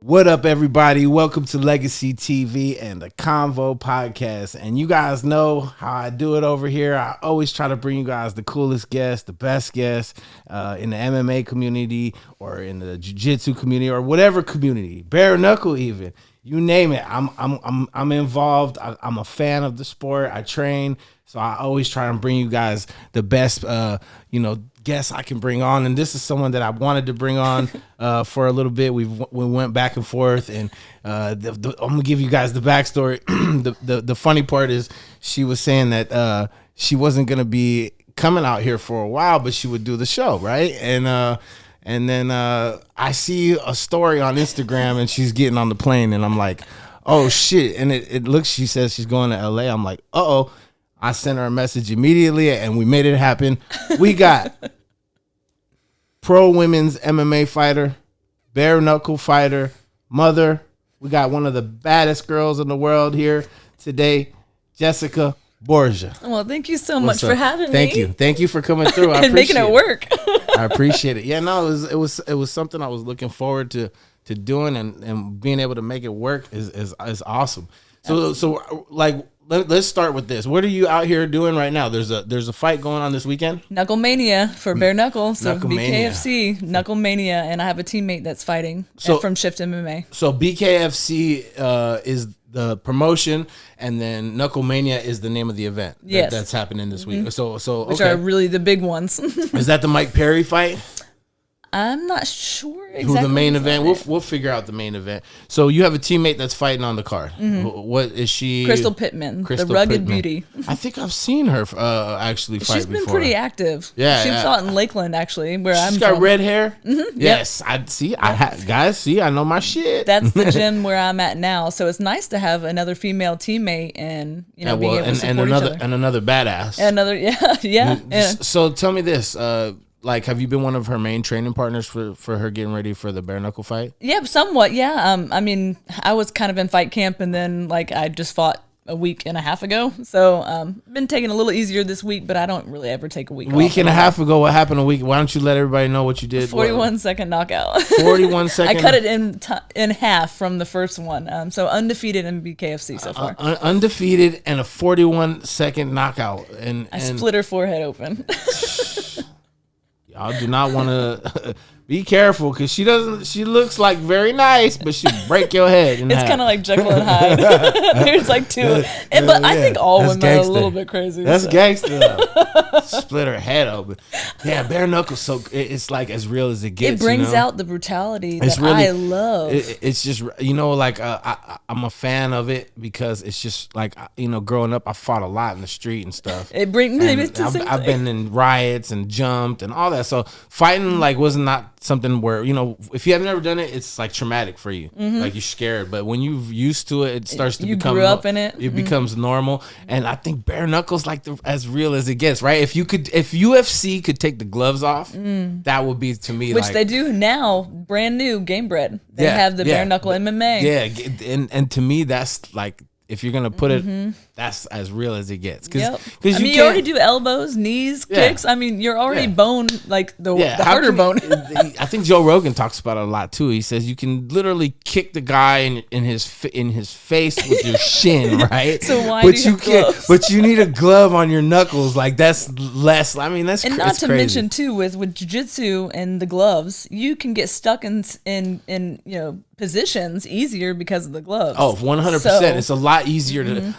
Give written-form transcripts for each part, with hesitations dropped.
What up, everybody? Welcome to Legacy TV and the Convo podcast. And you guys know how I do it over here. I always try to bring you guys the coolest guests, the best guests in the MMA community or in the jiu-jitsu community or whatever community, bare knuckle even. You name it. I'm involved. I'm a fan of the sport. I train, so I always try and bring you guys the best, guests I can bring on. And this is someone that I wanted to bring on for a little bit. We went back and forth, and I'm gonna give you guys the backstory. The funny part is she was saying that she wasn't gonna be coming out here for a while, but she would do the show, right? And then I see a story on Instagram and she's getting on the plane and I'm like, oh shit. And it looks, she says she's going to LA. I'm like, uh-oh. I sent her a message immediately and we made it happen. We got pro women's MMA fighter, bare knuckle fighter, mother. We got one of the baddest girls in the world here today, Jessica Borga. Well, thank you so much for having me. Thank you for coming through. I and making it work. I appreciate it. Yeah, no, it was something I was looking forward to doing, and being able to make it work is awesome. So like let's start with this. What are you out here doing right now? There's a fight going on this weekend. Knuckle Mania for bare knuckle. So Knuckle Mania. BKFC, Knuckle Mania, and I have a teammate that's fighting from Shift MMA. So BKFC is the promotion, and then Knuckle Mania is the name of the event. Yes. That's happening this week. So Which are really the big ones. Is that the Mike Perry fight? I'm not sure exactly. Who the main event? We'll figure out the main event. So you have a teammate that's fighting on the card. What is she? Crystal Pittman, the rugged beauty. I think I've seen her actually fight before. She's been pretty active. Yeah, she fought in Lakeland actually, where She's got red hair. Yes, I see. Guys, I know my shit. That's the gym where I'm at now. So it's nice to have another female teammate and being able to support each other. And another badass. And another, yeah. So tell me this. Like, have you been one of her main training partners for her getting ready for the bare knuckle fight? Yeah, somewhat. Yeah. I mean, I was kind of in fight camp, and then I just fought a week and a half ago. So been taking a little easier this week, but I don't really ever take a week. Week and a half ago, what happened a week? Why don't you let everybody know what you did? 41-second knockout. 41 second. I cut it in half from the first one. So undefeated in BKFC so far. Undefeated and a 41-second knockout, and I split her forehead open. Y'all do not want to be careful, because she looks like very nice, but she break your head. It's kind of like Jekyll and Hyde. There's like two. But I think all women are a little bit crazy. That's gangster. Split her head open. Yeah, bare knuckles. So it's like as real as it gets. It brings out the brutality that I love. It's just, like I'm a fan of it, because it's just like, growing up, I fought a lot in the street and stuff. It brings me to I've been in riots and jumped and all that. So fighting was not something where, if you have never done it, it's like traumatic for you. Like you're scared, but when you're used to it, it starts to become. You grew up in it. It becomes normal, and I think bare knuckles as real as it gets. Right? If UFC could take the gloves off, that would be to me. Which they do now, brand new Game Bred. They have the bare knuckle MMA. Yeah, and to me, that's like, if you're gonna put it, that's as real as it gets. Because you already do elbows, knees, kicks. I mean, you're already bone, like the harder bone. I think Joe Rogan talks about it a lot too. He says you can literally kick the guy in his face with your shin, right? So why do you have gloves? But you need a glove on your knuckles. Like that's less. I mean, that's and not to mention too with jiu-jitsu and the gloves, you can get stuck in positions easier because of the gloves. Oh, 100%. It's a lot easier to.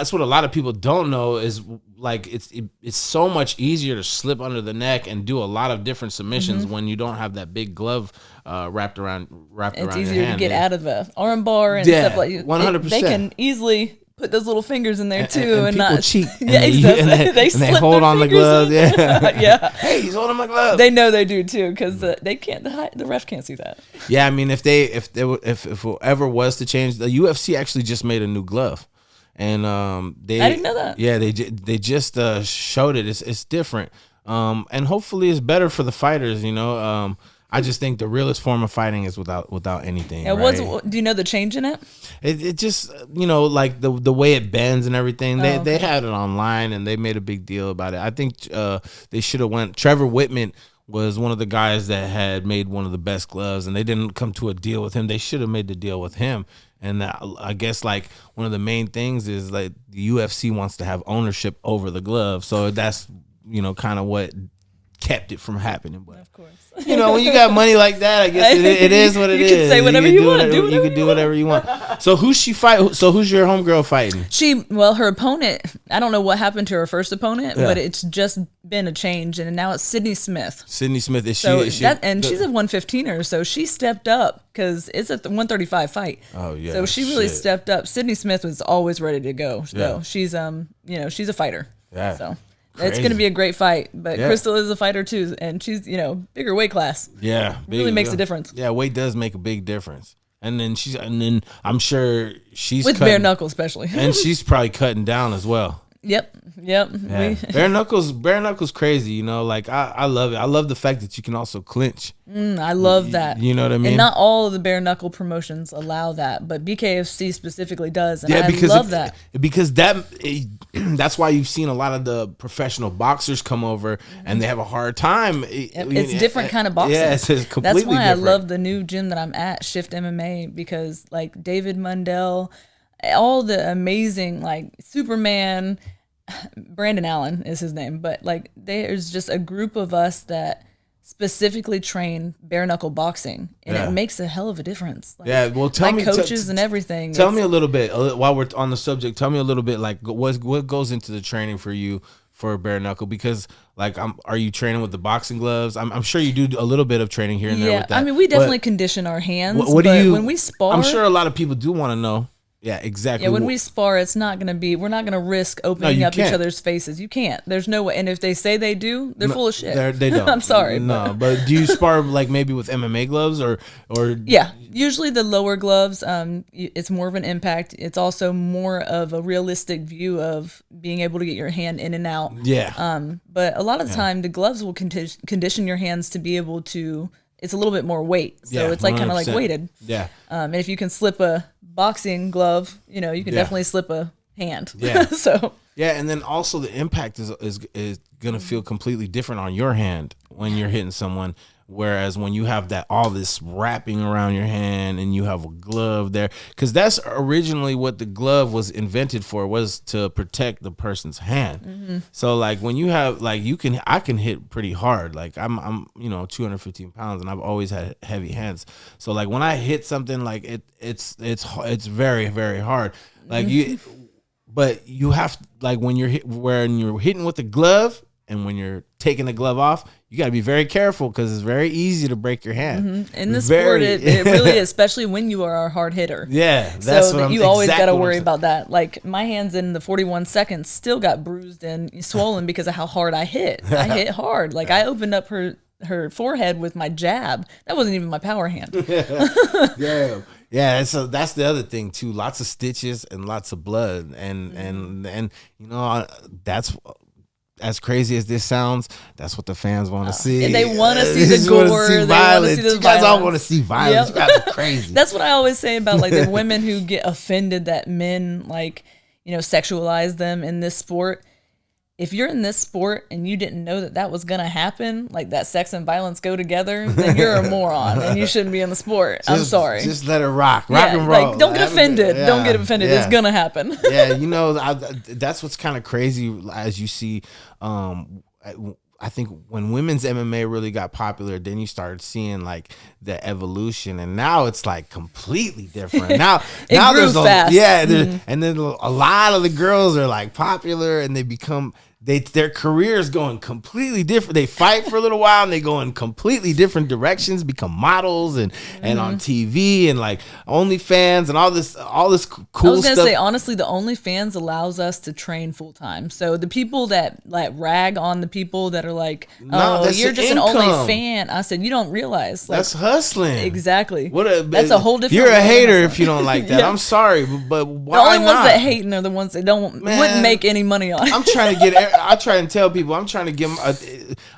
That's what a lot of people don't know is like it's so much easier to slip under the neck and do a lot of different submissions when you don't have that big glove wrapped around your hand. It's easier to get out of the arm bar and stuff like that. 100%. They can easily put those little fingers in there too, and people not cheat. They hold on the gloves. Yeah. Hey, he's holding my glove. They know they do too, because they can't. The ref can't see that. Yeah, I mean, if it ever was to change, the UFC actually just made a new glove, and I didn't know that. Yeah, they just showed it. It's different, and hopefully it's better for the fighters. I just think the realest form of fighting is without anything. Yeah, right? Do you know the change in it? It just, like the way it bends and everything. They had it online and they made a big deal about it. I think they should have went. Trevor Whitman was one of the guys that had made one of the best gloves, and they didn't come to a deal with him. They should have made the deal with him. And I guess like one of the main things is like the UFC wants to have ownership over the glove, so that's kind of what kept it from happening. But of course, when you got money like that, I guess it is what it is. You can say whatever you want. You can do whatever you want. So who's she fight? So who's your homegirl fighting? Her opponent, I don't know what happened to her first opponent, but it's just been a change, and now it's Sydney Smith. Sydney Smith, she's a 115er, so she stepped up because it's a 135 fight. Oh yeah. So she really stepped up. Sydney Smith was always ready to go. So she's she's a fighter. Yeah. So it's going to be a great fight, but Crystal is a fighter too, and she's bigger weight class. Yeah, really makes a difference. Yeah, weight does make a big difference. And then I'm sure she's with bare knuckle especially, and she's probably cutting down as well. Yep. Yeah. Bare knuckles crazy. Like I love it. I love the fact that you can also clinch. I love that. You know what I mean? And not all of the bare knuckle promotions allow that, but BKFC specifically does, and I love that. Because that's why you've seen a lot of the professional boxers come over, and they have a hard time. It's different kind of boxing. Yeah, it's completely That's why different. I love the new gym that I'm at, Shift MMA, because like David Mundell, all the amazing like Superman, Brandon Allen is his name, but like there's just a group of us that specifically train bare knuckle boxing, and it makes a hell of a difference. Like, tell me, coaches and everything. Tell me a little bit while we're on the subject. Tell me a little bit like what goes into the training for you for bare knuckle, because like are you training with the boxing gloves? I'm sure you do a little bit of training here and there with that. I mean, we definitely condition our hands. What do you? When we spar, I'm sure a lot of people do want to know. Yeah, exactly. Yeah, when we spar, we're not going to risk opening up each other's faces. You can't. There's no way. And if they say they do, they're full of shit. They don't. I'm sorry. No, but do you spar like maybe with MMA gloves or? Yeah, usually the lower gloves. It's more of an impact. It's also more of a realistic view of being able to get your hand in and out. Yeah. But a lot of the time, the gloves will condition your hands to be able to. It's a little bit more weight, so it's like kind of like weighted. Yeah. And if you can slip a boxing glove, you can definitely slip a hand. Yeah. So yeah, and then also the impact is gonna feel completely different on your hand when you're hitting someone. Whereas when you have all this wrapping around your hand and you have a glove there, because that's originally what the glove was invented for, was to protect the person's hand. Mm-hmm. So like when you have like I can hit pretty hard. Like I'm 215 pounds and I've always had heavy hands. So like when I hit something, like it's very, very hard. Like but you have like when you're hitting with a glove. And when you're taking the glove off, you got to be very careful because it's very easy to break your hand. Mm-hmm. In this sport, it really is, especially when you are a hard hitter. Yeah, that's so you always got to worry about that. Like my hands in the 41 seconds still got bruised and swollen because of how hard I hit. I hit hard. Like I opened up her forehead with my jab. That wasn't even my power hand. Yeah. Yeah, so that's the other thing too. Lots of stitches and lots of blood, and that's. As crazy as this sounds, that's what the fans want to see. And they want to see the gore. They want to see the you guys all want to see violence. Yep. You guys are crazy. That's what I always say about like the women who get offended that men sexualize them in this sport. If you're in this sport and you didn't know that was going to happen, like that sex and violence go together, then you're a moron and you shouldn't be in the sport. I'm sorry. Just let it rock and roll. Like, don't get offended. Yeah, don't get offended. Yeah. It's going to happen. Yeah, that's what's kind of crazy as you see. I think when women's MMA really got popular, then you started seeing like the evolution, and now it's like completely different. Now there's fast. And then a lot of the girls are like popular, and they become. Their careers going completely different. They fight for a little while and they go in completely different directions, become models and on TV and like OnlyFans and all this cool stuff. I was gonna say, honestly, the OnlyFans allows us to train full time. So the people that like rag on the people that are like, you're just an OnlyFan. I said, you don't realize that's hustling. Exactly. That's a whole different. You're a hater if you don't like that. I'm sorry, but why not? The only not? ones that hating are the ones that wouldn't make any money on. I'm trying to get. I try and tell people I'm trying to give them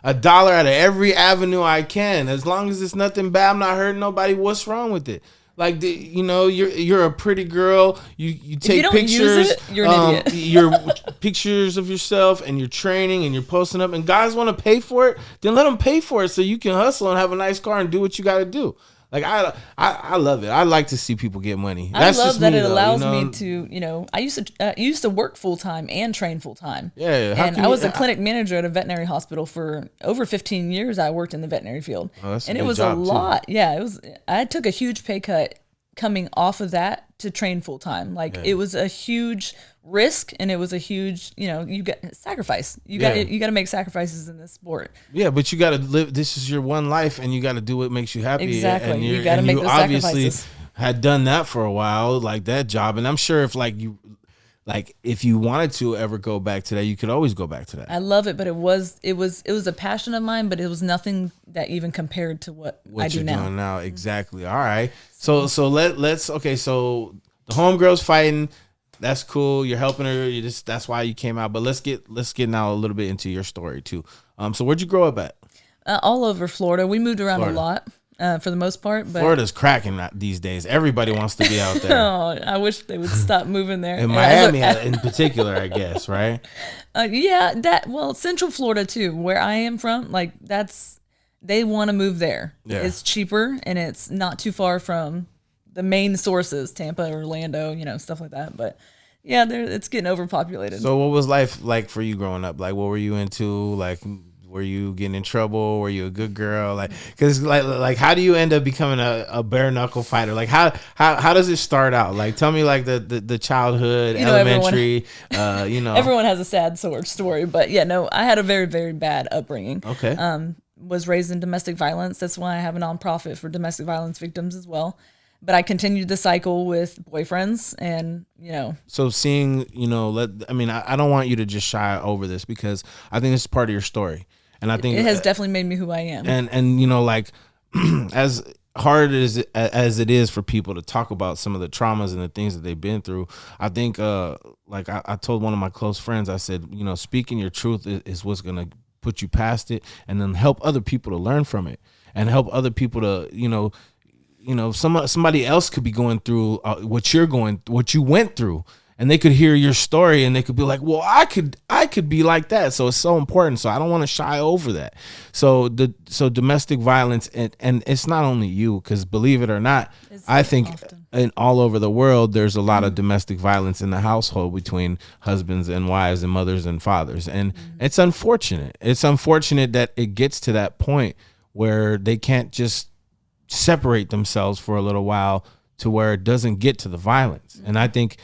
a dollar out of every avenue I can. As long as it's nothing bad, I'm not hurting nobody. What's wrong with it? Like you're a pretty girl. You take if you don't pictures. Use it, you're an idiot. Your pictures of yourself and you're training and you're posting up. And guys want to pay for it. Then let them pay for it so you can hustle and have a nice car and do what you got to do. Like I love it. I like to see people get money. That's I love just that me, it though, allows me to, I used to work full time and train full time. Yeah, and I was a clinic manager at a veterinary hospital for over 15 years. I worked in the veterinary field, and it was a lot. Too. Yeah, it was. I took a huge pay cut coming off of that to train full time. Like it was a huge risk, and it was a huge, you got sacrifice. You got to make sacrifices in this sport. Yeah, but you got to live. This is your one life, and you got to do what makes you happy. Exactly. And you got to make those sacrifices. Had done that for a while, like that job, and I'm sure if if you wanted to ever go back to that, you could always go back to that. I love it, but it was a passion of mine, but it was nothing that even compared to what I do now. Doing now. Exactly. All right. So let's okay. So the homegirl's fighting. That's cool. You're helping her. That's why you came out. But let's get now a little bit into your story too. So where'd you grow up at? All over Florida. We moved around a lot. For the most part, but Florida's cracking these days. Everybody wants to be out there. Oh, I wish they would stop moving there. In Miami, in particular, I guess, right? Central Florida too, where I am from. Like they want to move there. Yeah. It's cheaper and it's not too far from the main sources, Tampa, Orlando, stuff like that. But yeah, it's getting overpopulated. So, what was life like for you growing up? Like, what were you into? Like, were you getting in trouble? Were you a good girl? Like, because like, how do you end up becoming a bare knuckle fighter? Like, how does it start out? Like, tell me like the childhood, elementary. Everyone has a sad story, but yeah, no, I had a very, very bad upbringing. Okay. Was raised in domestic violence. That's why I have a nonprofit for domestic violence victims as well. But I continued the cycle with boyfriends and, So seeing, I don't want you to just shy over this because I think this is part of your story. And I think it has definitely made me who I am. And like as hard as it is for people to talk about some of the traumas and the things that they've been through, I think I told one of my close friends, I said, speaking your truth is what's going to put you past it and then help other people to learn from it and help other people to, somebody else could be going through what you went through. And they could hear your story and they could be like, well, I could be like that. So it's so important. So I don't want to shy over that. So domestic violence and it's not only you, because believe it or not, I think all over the world, there's a lot of domestic violence in the household between husbands and wives and mothers and fathers. And it's unfortunate. It's unfortunate that it gets to that point where they can't just separate themselves for a little while to where it doesn't get to the violence. And I think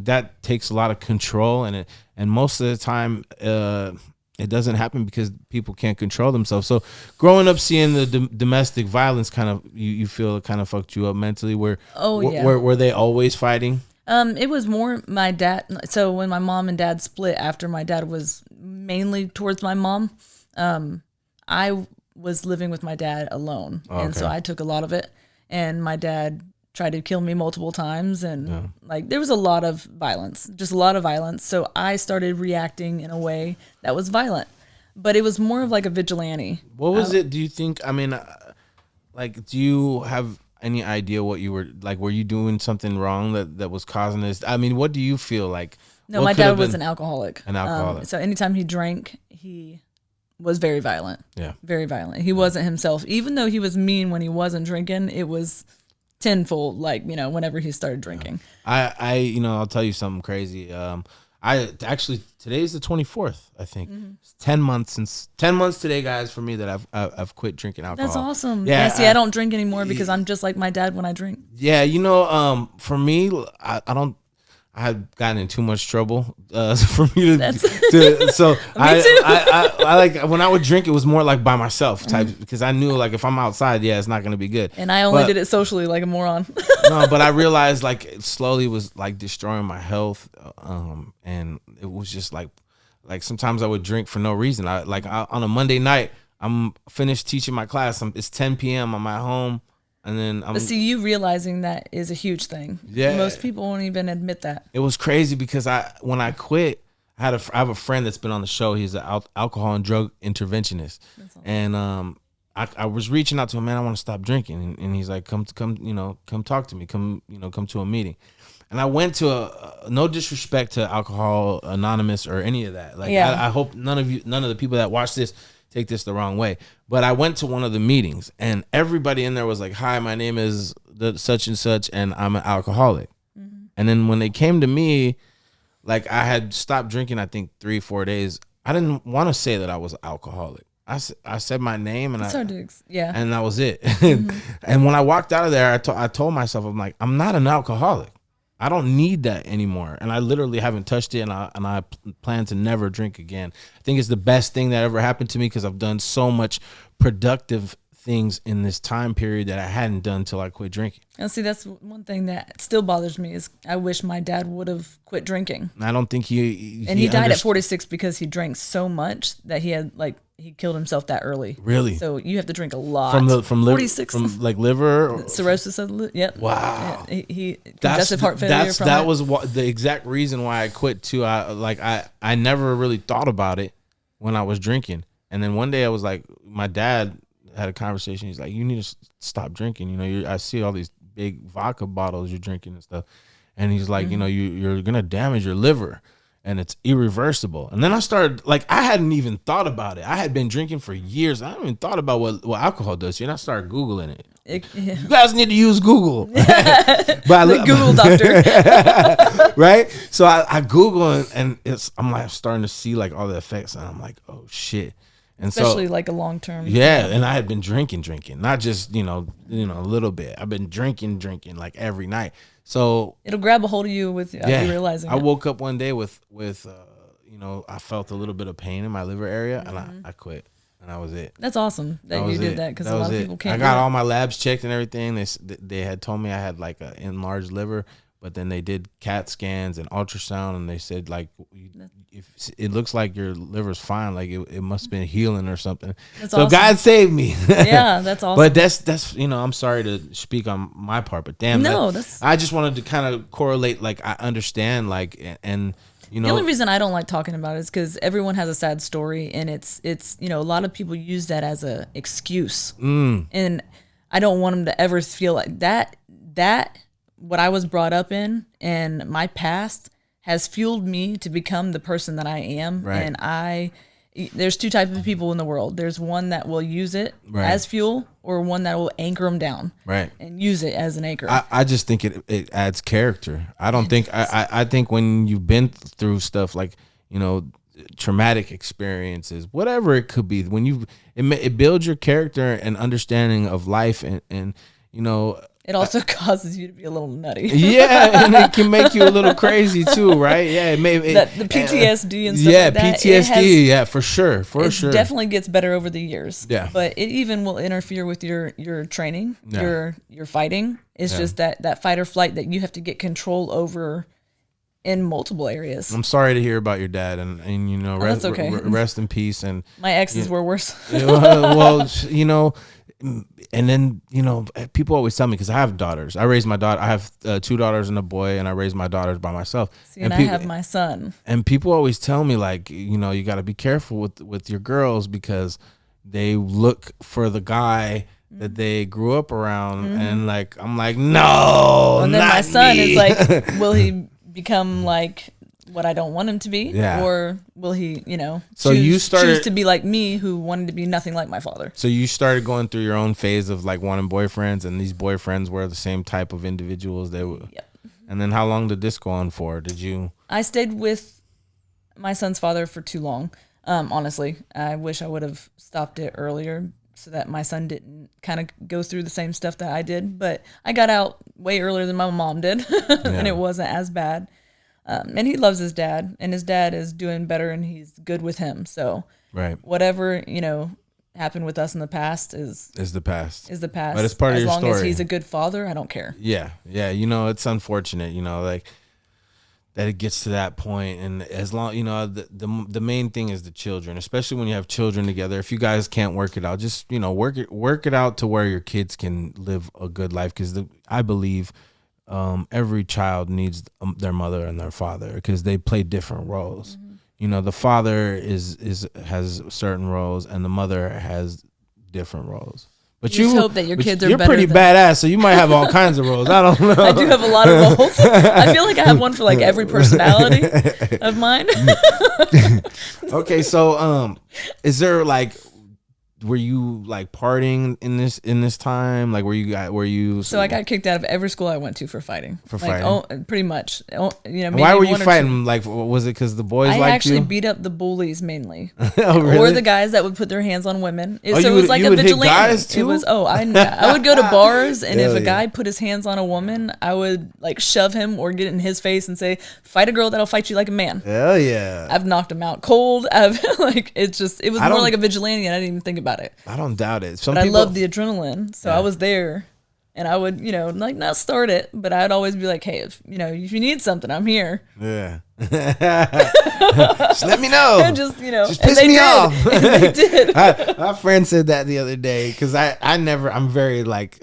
that takes a lot of control, and most of the time it doesn't happen because people can't control themselves. So growing up seeing the domestic violence kind of you feel it kind of fucked you up mentally. Were they always fighting? It was more my dad. So when my mom and dad split after my dad was mainly towards my mom, I was living with my dad alone. Okay. And so I took a lot of it, and my dad tried to kill me multiple times, and there was a lot of violence, just a lot of violence. So I started reacting in a way that was violent, but it was more of like a vigilante. What was it? Do you think, do you have any idea what you were like? Were you doing something wrong that was causing this? I mean, what do you feel like? No, my dad was an alcoholic. So anytime he drank, he was very violent. Yeah. Very violent. He wasn't himself. Even though he was mean when he wasn't drinking, it was tenfold, whenever he started drinking. I'll tell you something crazy. I actually, today's the 24th, I think. Mm-hmm. It's 10 months today, guys, for me that I've quit drinking alcohol. That's awesome. Yeah, see, I don't drink anymore because I'm just like my dad when I drink. Yeah, for me, I had gotten in too much trouble for me to so me I like when I would drink, it was more like by myself type because I knew like if I'm outside, it's not gonna be good. And I only did it socially like a moron. No, but I realized like it slowly was like destroying my health, and it was just like sometimes I would drink for no reason. On a Monday night, I'm finished teaching my class. It's 10 p.m. I'm at home. And then but see, you realizing that is a huge thing. Yeah. Most people won't even admit that. It was crazy because when I quit, I have a friend that's been on the show. He's an alcohol and drug interventionist. Awesome. And I was reaching out to him, man, I want to stop drinking. And he's like, come, come talk to me. Come to a meeting. And I went to no disrespect to Alcohol Anonymous or any of that. Like, I hope none of the people that watch this take this the wrong way. But I went to one of the meetings, and everybody in there was like, hi, my name is such and such, and I'm an alcoholic. Mm-hmm. And then when they came to me, like, I had stopped drinking, I think 3-4 days. I didn't want to say that I was an alcoholic. I said my name, and and that was it. Mm-hmm. And when I walked out of there, I told myself, I'm like, I'm not an alcoholic. I don't need that anymore. And I literally haven't touched it, and I plan to never drink again. I think it's the best thing that ever happened to me, because I've done so much productive things in this time period that I hadn't done until I quit drinking. And see, that's one thing that still bothers me is I wish my dad would have quit drinking. I don't think he died at 46 because he drank so much that he killed himself that early. Really? So you have to drink a lot. From 46 from like liver cirrhosis of the yep. Wow. Yeah, he congestive heart failure. That was the exact reason why I quit too. I never really thought about it when I was drinking, and then one day I was like, my dad had a conversation. He's like, you need to stop drinking. You know, I see all these big vodka bottles you're drinking and stuff. And he's like, you know, you're going to damage your liver, and it's irreversible. And then I started, like, I hadn't even thought about it. I had been drinking for years. I hadn't even thought about what alcohol does. And I started Googling it. You guys need to use Google. But the Google doctor. Right? So I Google, and I'm starting to see like all the effects, and I'm like, oh shit. And especially like a long term. Yeah, and I had been drinking, not just, a little bit. I've been drinking like every night. So it'll grab a hold of you without you realizing. I woke up one day with I felt a little bit of pain in my liver area, and I quit, and that was it. That's awesome that you did that, because a lot of people can't. I got all my labs checked and everything. They had told me I had like an enlarged liver. But then they did CAT scans and ultrasound, and they said, like, if it looks like your liver's fine, like it must have been healing or something. That's so awesome. God saved me. Yeah, that's awesome. But that's I'm sorry to speak on my part, but damn, I just wanted to kind of correlate, like, I understand, like, and the only reason I don't like talking about it is because everyone has a sad story, and it's a lot of people use that as a excuse, and I don't want them to ever feel like that. What I was brought up in and my past has fueled me to become the person that I am. Right. And there's two types of people in the world. There's one that will use it as fuel, or one that will anchor them down. Right. And use it as an anchor. I just think it adds character. I don't think, I think when you've been through stuff like, traumatic experiences, whatever it could be, when it builds your character and understanding of life, and it also causes you to be a little nutty. Yeah, and it can make you a little crazy too, right? Yeah, it may the PTSD and stuff like that. Yeah, PTSD, for sure. It definitely gets better over the years. Yeah. But it even will interfere with your training, your fighting. It's just that fight or flight that you have to get control over in multiple areas. I'm sorry to hear about your dad, and that's okay. Rest in peace. And my exes were worse. Well, and then, people always tell me, because I have daughters. I raised my daughter. I have 2 daughters and a boy, and I raised my daughters by myself. See, and I have my son. And people always tell me, like, you got to be careful with your girls, because they look for the guy that they grew up around. And like, I'm like, no, and then not my son me. Is like, will he become like what I don't want him to be, or will he, choose to be like me, who wanted to be nothing like my father? So you started going through your own phase of like wanting boyfriends, and these boyfriends were the same type of individuals. They were. Yep. And then how long did this go on for? I stayed with my son's father for too long. Honestly, I wish I would have stopped it earlier, so that my son didn't kind of go through the same stuff that I did. But I got out way earlier than my mom did, and it wasn't as bad. And he loves his dad, and his dad is doing better, and he's good with him. So whatever, happened with us in the past is the past. But it's part of your story. As long as he's a good father, I don't care. Yeah. Yeah. It's unfortunate, like that it gets to that point. And as long, the main thing is the children, especially when you have children together. If you guys can't work it out, just, work it out to where your kids can live a good life. Because I believe every child needs their mother and their father, because they play different roles. The father has certain roles, and the mother has different roles. But you just hope that your kids are you're better pretty than- badass, so you might have all kinds of roles. I don't know. I do have a lot of roles. I feel like I have one for like every personality of mine. Okay, so is there like, were you like partying in this time? Like, were you? So I got kicked out of every school I went to for fighting. For like, fighting? pretty much. Maybe why were you one or fighting? two. Like, was it because the boys I liked actually you? beat up the bullies mainly, Oh, really? or the guys that would put their hands on women. Oh, So you it was would- like you a would hit vigilante. guys, too? It was. I would go to bars, and if Hell a yeah. guy put his hands on a woman, I would like shove him or get it in his face and say, "Fight a girl that'll fight you like a man." Hell yeah! I've knocked him out cold. It was I more don't- like a vigilante, and I didn't even think about it. I don't doubt it. Some But people, I love the adrenaline, so Yeah. I was there, and I would, like not start it, but I'd always be like, hey, if you need something, I'm here. Yeah. Just let me know. And just Just and piss they me did. off. And they did. My friend said that the other day because I'm very like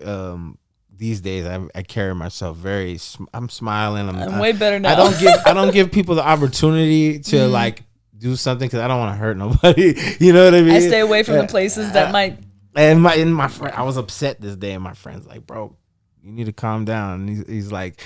these days I carry myself very. I'm smiling. I'm way better now. I don't give people the opportunity to like do something because I don't want to hurt nobody. You know what I mean? I stay away from the places that might. And my friend, I was upset this day, and my friend's like, bro, you need to calm down. And he's like,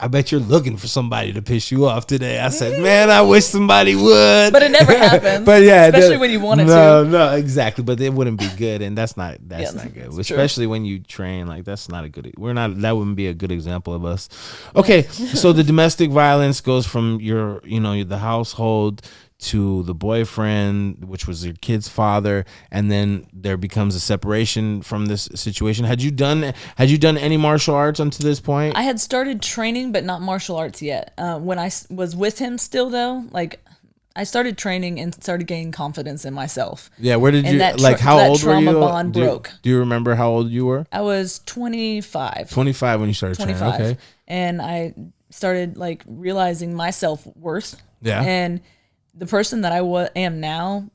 I bet you're looking for somebody to piss you off today. I said, man, I wish somebody would. But it never happens. But yeah, especially when you want it no, to. No, exactly. But it wouldn't be good, and that's not good. True. Especially when you train, like that's not a good. That wouldn't be a good example of us. Okay, so the domestic violence goes from the household to the boyfriend, which was your kid's father, and then there becomes a separation from this situation. Had you done any martial arts until this point? I had started training, but not martial arts yet. When I was with him still, though, like I started training and started gaining confidence in myself. Yeah, where did And you that like? How that old were trauma you? bond broke. Do you remember how old you were? I was 25. 25 when you started 25. training. Okay. And I started like realizing my self-worth. Yeah. And the person that I am now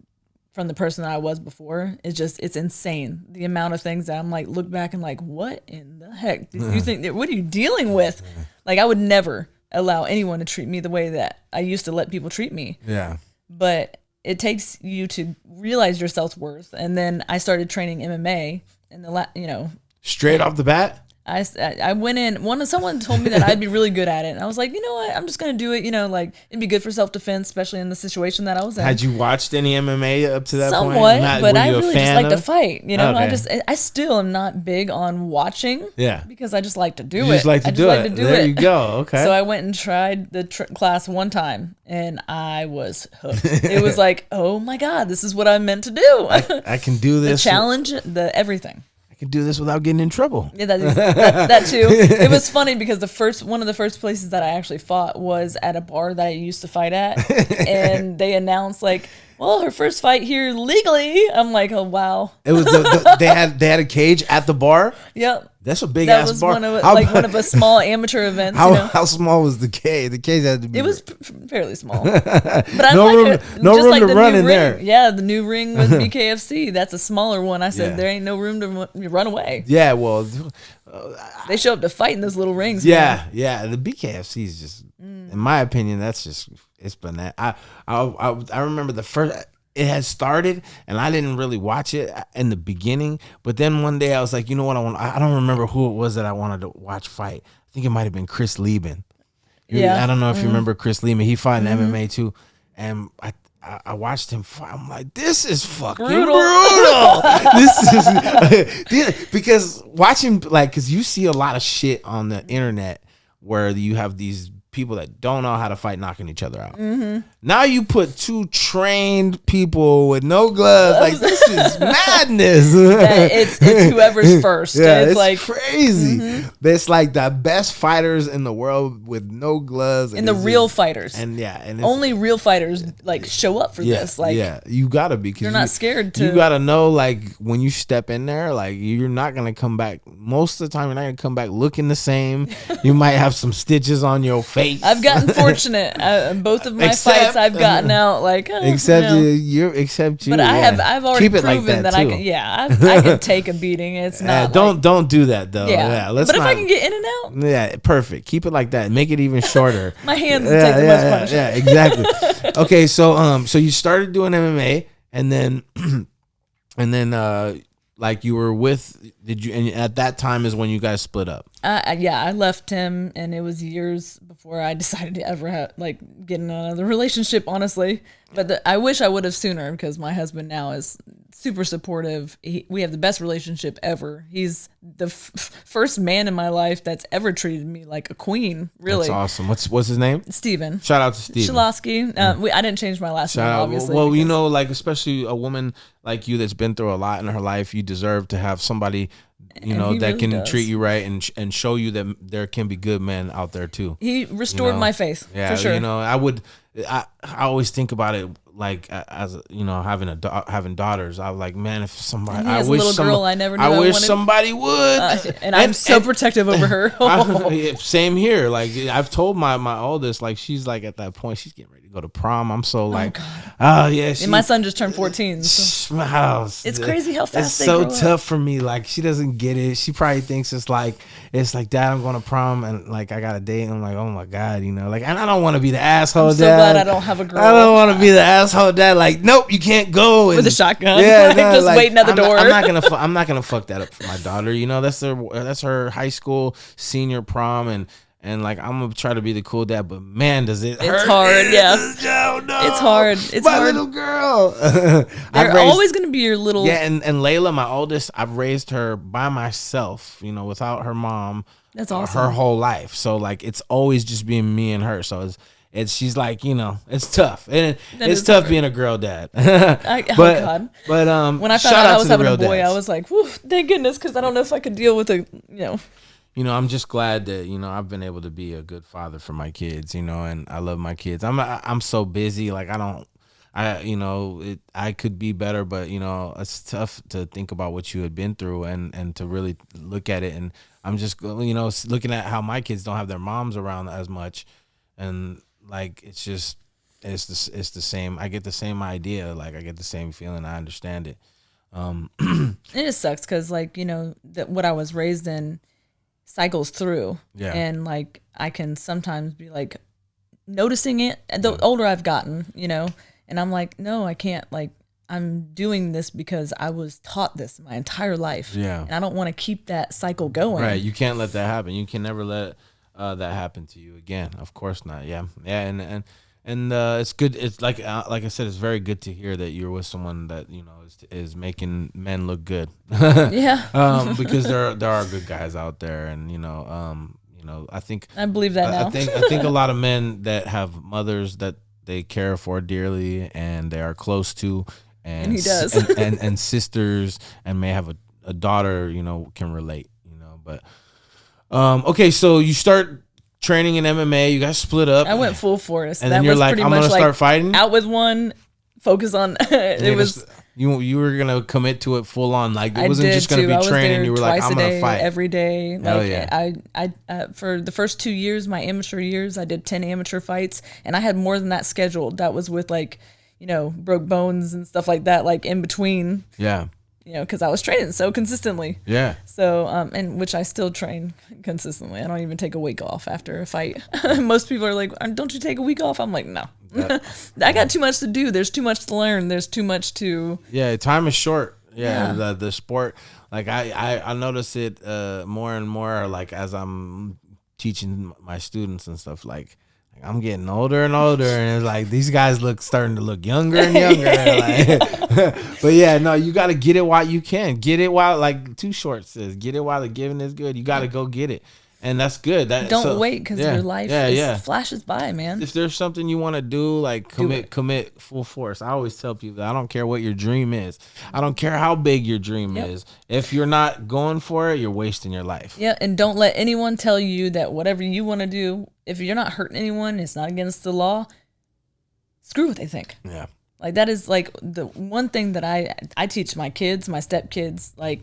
from the person that I was before is it's insane. The amount of things that I'm like, look back and like, what in the heck did you think what are you dealing with? Like I would never allow anyone to treat me the way that I used to let people treat me. Yeah. But it takes you to realize your self-worth. And then I started training MMA and Straight off the bat? I went in. Someone told me that I'd be really good at it, and I was like, you know what? I'm just gonna do it. Like it'd be good for self-defense, especially in the situation that I was in. Had you watched any MMA up to that point? Somewhat, but I really just like to of? fight. Okay. I still am not big on watching. Yeah. Because I just like to do You it. just like to do it. There you go. Okay. So I went and tried the class one time, and I was hooked. It was like, oh my god, this is what I'm meant to do. I can do The this. challenge, the everything. I can do this without getting in trouble. Yeah, that too. It was funny because one of the first places that I actually fought was at a bar that I used to fight at, and they announced like, well, her first fight here legally. I'm like, oh wow. It was they had a cage at the bar. Yep. That's a big That ass was bar. one of a small amateur events. How small was the cage? The cage had to be. It was fairly small, but I No like room- it. no Just room like to the run new in ring. there. Yeah, the new ring with BKFC. That's a smaller one. I said Yeah. there ain't no room to run away. Yeah, well, They show up to fight in those little rings. yeah. The BKFC is just, in my opinion, it's banana. I remember the first. It had started, and I didn't really watch it in the beginning. But then one day I was like, you know what? I don't remember who it was that I wanted to watch fight. I think it might have been Chris Lieben. Yeah. I don't know if you remember Chris Lieben. He fought in MMA too, and I watched him fight. I'm like, this is fucking brutal. This is because watching because you see a lot of shit on the internet where you have these people that don't know how to fight knocking each other out. Now you put two trained people with no gloves. Like this is madness. It's whoever's first. Yeah, it's it's like crazy. It's like the best fighters in the world with no gloves. and the real fighters. And it's, Only real fighters like show up for this. Like you gotta be. 'Cause you're not scared to. You gotta know like when you step in there, like you're not gonna come back. Most of the time, you're not gonna come back looking the same. You might have some stitches on your face. I've gotten fortunate. Both of my fights, I've gotten out like. Except you. But I've already proven that I can. Yeah, I can take a beating. It's not. Don't do that though. Yeah. Let's but if not, I can get in and out. Yeah, perfect. Keep it like that. Make it even shorter. My hands take the most punishment. Yeah, exactly. Okay, so you started doing MMA, and then like you were with, did you, and at that time is when you guys split up? Yeah, I left him, and it was years before I decided to ever get in another relationship, honestly. But I wish I would have sooner, because my husband now is super supportive. We have the best relationship ever. He's the first man in my life that's ever treated me like a queen. Really, that's awesome. What's his name? Steven. Shout out to Steven Shalosky. I didn't change my last name, obviously. Well, you know, like especially a woman like you that's been through a lot in her life, you deserve to have somebody, you know, that really can treat you right and show you that there can be good men out there too. He restored my faith. Yeah, for sure. You know, I always think about it like as you know, having daughters. I was like, man, if somebody, I wish somebody would. And I'm so protective over her. Same here. Like I've told my oldest, like she's like at that point, she's getting ready to go to prom. I'm so like, oh yeah. And my son just turned 14. So. It's crazy how fast they grow up. It's so tough for me. Like she doesn't get it. She probably thinks it's like Dad, I'm going to prom and like I got a date. And I'm like, oh my God, you know, like, and I don't want to be the asshole. I'm so glad I don't have a girl. I don't want to be the asshole dad. Like, nope, you can't go with a shotgun. Yeah, just waiting at the door. I'm not gonna fuck that up for my daughter. You know, that's her high school senior prom, and like I'm gonna try to be the cool dad. But man, does it hurt? It's hard. Yeah, no. It's hard. It's my hard. little girl. They're always gonna be your little. Yeah, and Layla, my oldest, I've raised her by myself. You know, without her mom. That's awesome. Her whole life. So like it's always just being me and her. So she's like, you know, it's tough. And it's tough being a girl dad. Oh God. But when I found out I was having a boy, I was like, whew, thank goodness, because I don't know if I could deal with I'm just glad that, you know, I've been able to be a good father for my kids, you know, and I love my kids. I'm so busy, like I could be better, but you know, it's tough to think about what you had been through and to really look at it. And I'm just, you know, looking at how my kids don't have their moms around as much, and like it's the same. I get the same idea, like I get the same feeling. I understand it. It just sucks because, like, you know, what I was raised in cycles through, and like I can sometimes be like noticing it the older I've gotten, you know, and I'm like, no, I can't. Like, I'm doing this because I was taught this my entire life, and I don't want to keep that cycle going. Right, you can't let that happen. You can never let that happen to you again. Of course not. Yeah, and it's good. It's like I said, it's very good to hear that you're with someone that, you know, is making men look good. Yeah. Because there are good guys out there, and you know, I believe that now. I think a lot of men that have mothers that they care for dearly and they are close to, and he does, and sisters, and may have a daughter, you know, can relate, you know, but. Okay, so you start training in MMA. You guys split up. I went full force, and then you're like, I'm gonna start fighting. Out with one, focus on. It was you were gonna commit to it full on. Like it wasn't just gonna be training. You were like, I'm gonna fight every day. Hell like yeah. I for the first 2 years, my amateur years, I did 10 amateur fights, and I had more than that scheduled. That was with like, you know, broke bones and stuff like that, like in between. Yeah. You know, because I was training so consistently. Yeah. So, and which I still train consistently. I don't even take a week off after a fight. Most people are like, don't you take a week off? I'm like, no. I got too much to do. There's too much to learn. There's too much to... Yeah, time is short. Yeah. The sport, like I notice it more and more, like as I'm teaching my students and stuff, like I'm getting older and older, and it's like these guys starting to look younger and younger. Like, but yeah, no, you got to get it while you can. Get it while, like Too Short says, get it while the giving is good. You got to go get it. And that's good. Don't wait, because your life flashes by, man. If there's something you want to do, like commit full force. I always tell people, I don't care what your dream is. I don't care how big your dream is. If you're not going for it, you're wasting your life. Yeah, and don't let anyone tell you that whatever you want to do, if you're not hurting anyone, it's not against the law, screw what they think. Yeah. Like that is like the one thing that I teach my kids, my stepkids, like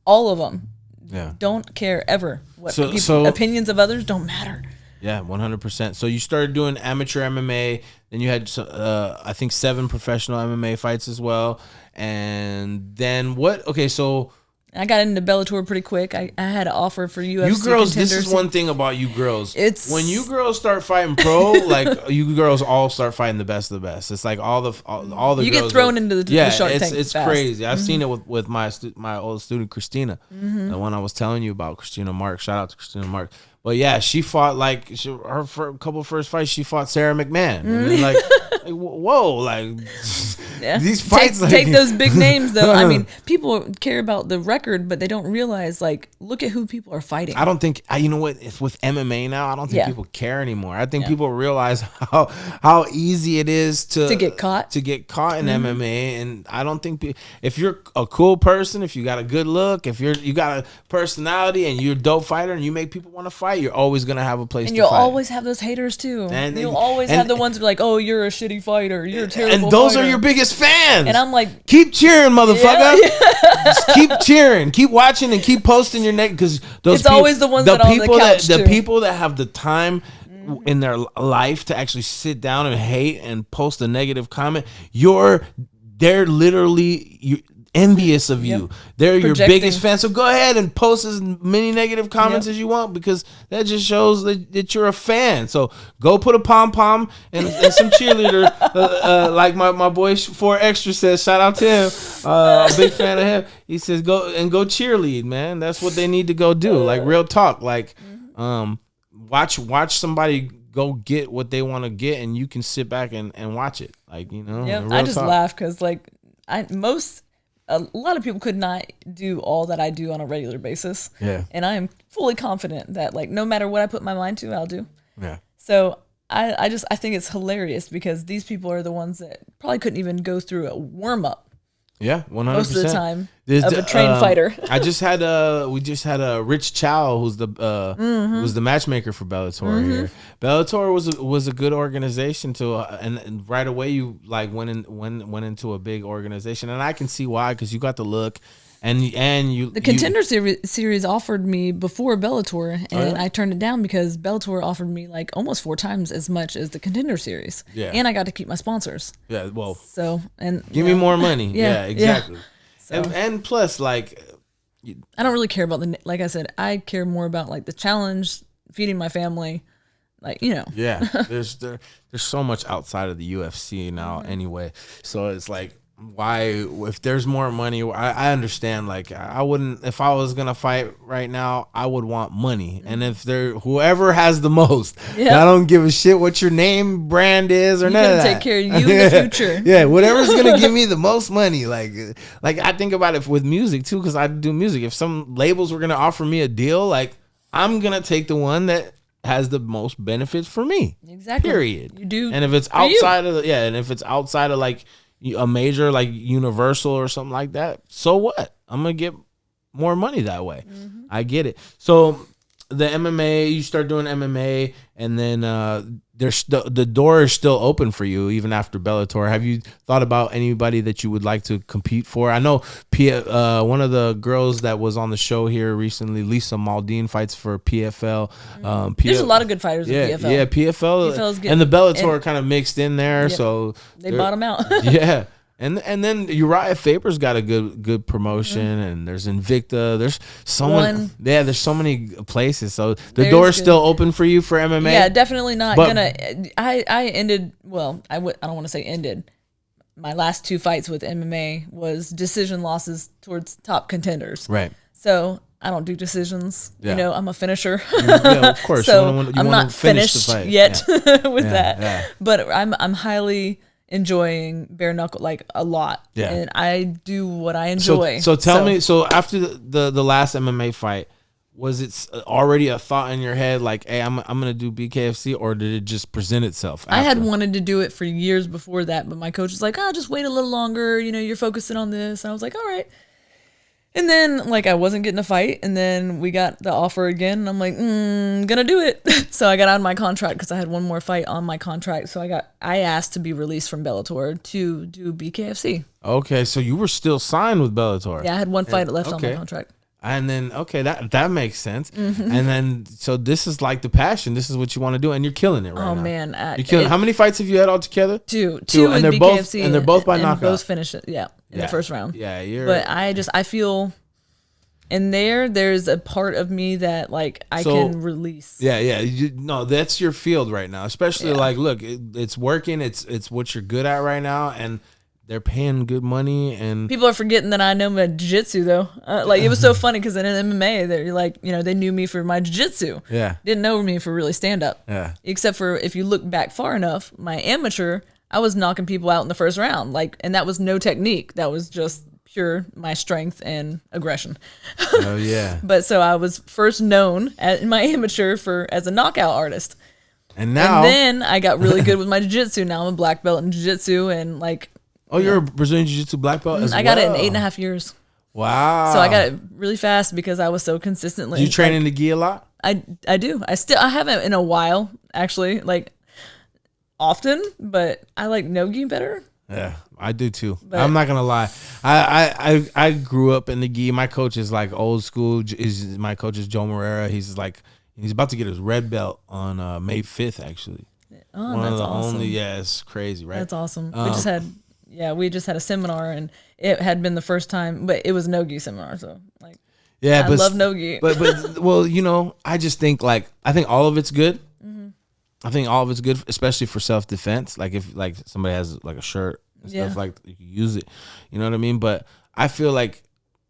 all of them. Yeah. Don't care ever what opinions of others don't matter. Yeah, 100%. So you started doing amateur MMA, then you had I think 7 professional MMA fights as well. And then what? Okay, so I got into Bellator pretty quick. I had an offer for UFC. You girls, Contender. this is one thing about you girls. It's when you girls start fighting pro, like you girls all start fighting the best of the best. It's like all the you girls get thrown into the Shark Tank. It's fast. crazy. I've seen it with my old student Christina, the one I was telling you about, Christina Mark. Shout out to Christina Mark. But yeah, she fought her couple first fights. She fought Sarah McMahon, and then, like whoa, like these fights. Take those big names though. I mean, people care about the record, but they don't realize like look at who people are fighting. I don't think you know what. It's with MMA now. I don't think people care anymore. I think people realize how easy it is to get caught in MMA, and I don't think if you're a cool person, if you got a good look, if you got a personality, and you're a dope fighter, and you make people want to fight, you're always gonna have a place. And you'll always have those haters too. And you'll always have the ones who are like, "Oh, you're a shitty fighter. You're a terrible." And those fighter. are your biggest fans. And I'm like, keep cheering, motherfucker. Just keep cheering, keep watching, and keep posting your neck because those. It's always the ones that are on the couch too. The people that have the time in their life to actually sit down and hate and post a negative comment, they're literally envious of you. They're your biggest fan. So go ahead and post as many negative comments as you want because that just shows that you're a fan. So go put a pom-pom and some cheerleader like my boy 4 Extra says. Shout out to him. A big fan of him. He says go cheerlead, man. That's what they need to go do. Like real talk. Like watch somebody go get what they want to get and you can sit back and watch it. Like, you know. Yeah, I just laugh because like a lot of people could not do all that I do on a regular basis. Yeah. And I am fully confident that like no matter what I put my mind to, I'll do. Yeah. So I think it's hilarious because these people are the ones that probably couldn't even go through a warm up. Yeah, 100%. Most of the time of a trained fighter. we just had a Rich Chow who's the matchmaker for Bellator here. Bellator was a good organization and right away you like went into a big organization and I can see why because you got the look. And the Contender series offered me before Bellator, and I turned it down because Bellator offered me like almost 4 times as much as the Contender series. Yeah, and I got to keep my sponsors. Yeah, well, so and give me more money. Yeah, exactly. Yeah. So, and plus, like, I don't really care about like I said, I care more about like the challenge, feeding my family, like you know. Yeah, there's so much outside of the UFC now anyway, so it's like. Why if there's more money I understand like I wouldn't if I was gonna fight right now I would want money and if whoever has the most I don't give a shit what your name brand is or none of that take care of you in the future whatever's gonna give me the most money like I think about it with music too because I do music if some labels were gonna offer me a deal like I'm gonna take the one that has the most benefits for me exactly period you do and if it's outside of like a major like Universal or something like that, so what? I'm gonna get more money that way. I get it. So the MMA, you start doing MMA, and then the door is still open for you even after Bellator. Have you thought about anybody that you would like to compete for? I know one of the girls that was on the show here recently, Lisa Maldine, fights for PFL. There's a lot of good fighters in PFL. Yeah, PFL and the Bellator kind of mixed in there, so they bottom out. Yeah. And then Uriah Faber's got a good promotion, and there's Invicta. There's there's so many places. So the door's still open for you for MMA. Yeah, definitely not gonna. I ended. Well, I don't want to say ended. My last 2 fights with MMA was decision losses towards top contenders. Right. So I don't do decisions. Yeah. You know, I'm a finisher. Yeah, of course. So I'm not finished yet with that. Yeah. But I'm highly enjoying bare knuckle like a lot, and I do what I enjoy. So tell me. So after the last MMA fight, was it already a thought in your head like, hey, I'm gonna do BKFC, or did it just present itself? I had wanted to do it for years before that, but my coach was like, just wait a little longer. You know, you're focusing on this. And I was like, all right. And then, like, I wasn't getting a fight, and then we got the offer again, and I'm like, gonna do it. So I got out of my contract because I had one more fight on my contract. So I asked to be released from Bellator to do BKFC. Okay, so you were still signed with Bellator. Yeah, I had one fight left on my contract. And then, that makes sense. And then, so this is like the passion. This is what you want to do, and you're killing it right now. Oh, man. You're killing How many fights have you had altogether? Two and they're BKFC. They're both by knockout. Both finished it, in the first round. Yeah, But I feel And there's a part of me that like I can release. Yeah. No, that's your field right now. Especially like, look, it's working. It's what you're good at right now, and they're paying good money. And people are forgetting that I know my jiu-jitsu though. Like it was so funny because in MMA, they're like, they knew me for my jiu-jitsu. Yeah. Didn't know me for really stand up. Yeah. Except for if you look back far enough, my amateur, I was knocking people out in the first round. Like, and that was no technique. That was just pure my strength and aggression. Oh yeah. But so I was first known in my amateur as a knockout artist. And now, then I got really good with my jiu-jitsu. Now I'm a black belt in jiu-jitsu and like. Oh, you're a Brazilian Jiu-Jitsu black belt as well? I got it in 8.5 years. Wow. So I got it really fast because I was so consistently. Do you train in the gi a lot? I do. I haven't in a while actually, like often, but I like no gi better. Yeah, I do too. But I'm not gonna lie. I grew up in the gi. My coach is like old school. My coach is Joe Moreira. He's about to get his red belt on May 5th actually. Oh, One that's of the awesome. only. Yeah, it's crazy, right? That's awesome. We just had a seminar and it had been the first time, but it was no gi seminar. So like, I love no gi. But well, I just think I think all of it's good. Mm-hmm. I think all of it's good, especially for self-defense. Like if like somebody has like a shirt and stuff, like you can use it. You know what I mean? But I feel like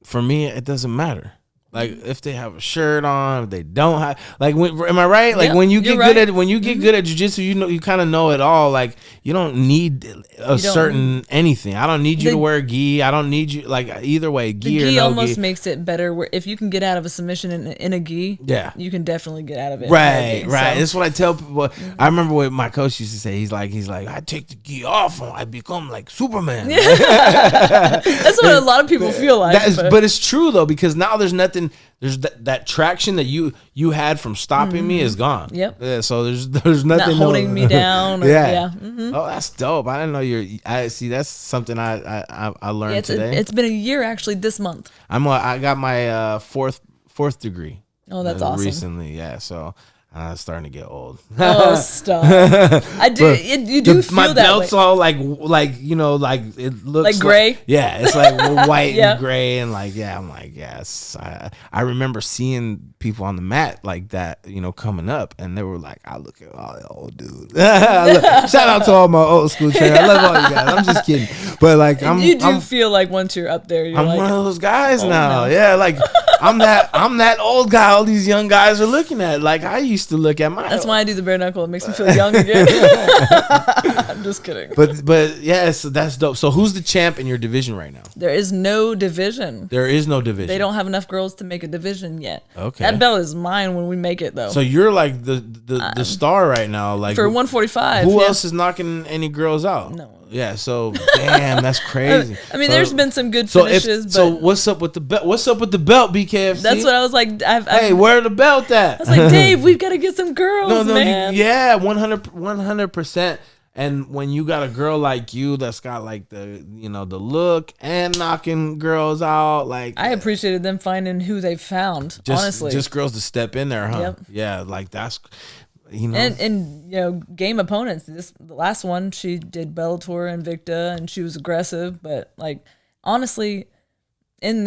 for me, it doesn't matter. Like if they have a shirt on, if they don't have, like, am I right? Like when you get good at good at jiu-jitsu, you kind of know it all. Like you don't need certain anything. I don't need you to wear gi. I don't need you like either way. Gi or no almost gi makes it better. Where if you can get out of a submission in a gi, you can definitely get out of it. Right. So. That's what I tell people. I remember what my coach used to say. He's like, I take the gi off and I become like Superman. That's what a lot of people feel like. But it's true though, because now there's nothing. There's that traction that you had from stopping me is gone. Yep. Yeah. So there's nothing not holding me down. Or, Mm-hmm. Oh, that's dope. I didn't know I see. That's something I learned today. It's been a year actually this month. I got my fourth degree. Oh, that's awesome. Recently, yeah. So. Starting to get old. Oh, stop! I do. You do feel my that belt's way. all like it looks like gray. Yeah, it's like white and gray, and I'm like yes. I remember seeing people on the mat like that, coming up, and they were like, I look at all the old dudes. Shout out to all my old school trainers. I love all you guys. I'm just kidding, but you feel like once you're up there, I'm one of those guys now. Yeah, like I'm that old guy. All these young guys are looking at. Like I used to look at my. That's why I do the bare knuckle. It makes me feel young again. I'm just kidding. But yes, that's dope. So who's the champ in your division right now? There is no division. There is no division. They don't have enough girls to make a division yet. Okay. That belt is mine when we make it though. So you're like the star right now. Like for 145. Who else is knocking any girls out? No. Yeah, so damn, that's crazy. I mean, there's been some good finishes. So what's up with the belt? What's up with the belt, BKFC? That's what I was like. Hey, where the belt at? I was like, Dave, we've got to get some girls, man. 100%. And when you got a girl like you that's got like the the look and knocking girls out, like I appreciated them finding who they found. Honestly, just girls to step in there, huh? Yep. Yeah, like that's. And game opponents. The last one, she did Bellator and Invicta, and she was aggressive. But like honestly, in